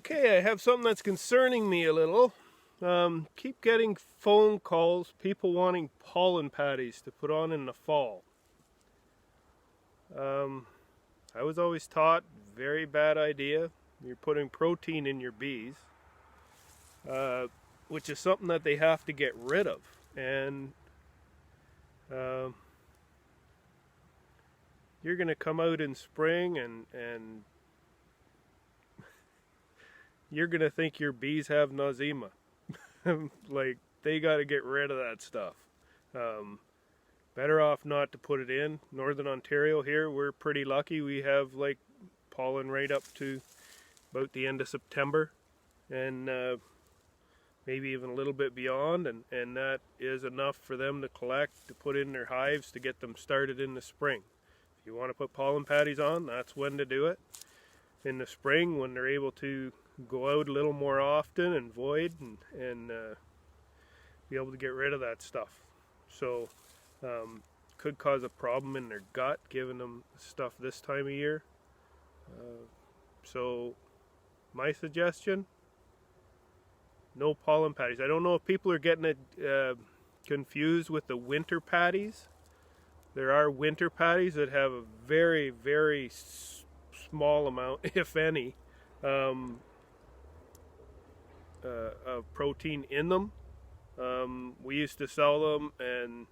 Okay, I have something that's concerning me a little. Keep getting phone calls, people wanting pollen patties to put on in the fall. I was always taught, very bad idea. You're putting protein in your bees, which is something that they have to get rid of. And you're going to come out in spring and you're going to think your bees have nosema. Like, they got to get rid of that stuff. Better off not to put it in. Northern Ontario here, we're pretty lucky. We have like pollen right up to about the end of September, and maybe even a little bit beyond, and that is enough for them to collect, to put in their hives, to get them started in the spring. If you want to put pollen patties on, that's when to do it. In the spring, when they're able to go out a little more often and void and be able to get rid of that stuff. So could cause a problem in their gut, giving them stuff this time of year. So my suggestion, no pollen patties. I don't know if people are getting it confused with the winter patties. There are winter patties that have a very, very small amount, if any, of protein in them. We used to sell them, and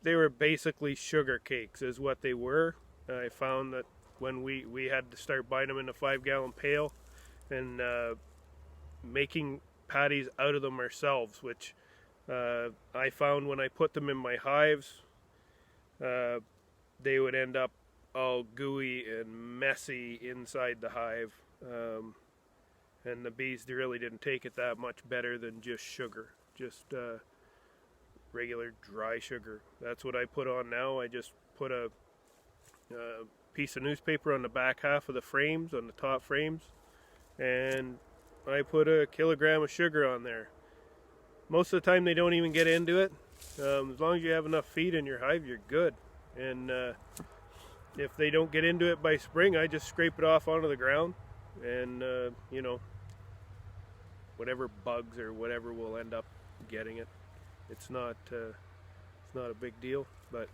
they were basically sugar cakes is what they were. I found that when we had to start buying them in a 5-gallon pail and making patties out of them ourselves, which I found when I put them in my hives, they would end up all gooey and messy inside the hive, and the bees really didn't take it that much better than just sugar, just regular dry sugar. That's what I put on now. I just put a piece of newspaper on the back half of the frames, on the top frames, and I put a kilogram of sugar on there. Most of the time they don't even get into it. As long as you have enough feed in your hive, you're good. And if they don't get into it by spring, I just scrape it off onto the ground, and you know, whatever bugs or whatever will end up getting it. It's not a big deal. But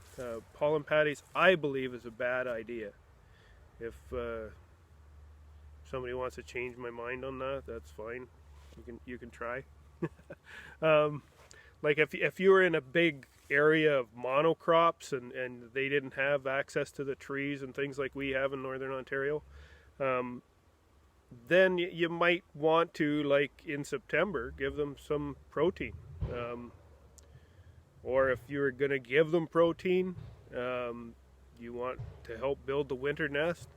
pollen patties, I believe, is a bad idea. If somebody wants to change my mind on that, that's fine. You can try. Like if you were in a big area of monocrops and they didn't have access to the trees and things like we have in Northern Ontario, then you might want to, like in September, give them some protein. Or if you're going to give them protein, you want to help build the winter nest,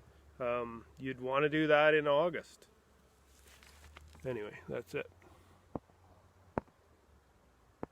you'd want to do that in August. Anyway, that's it.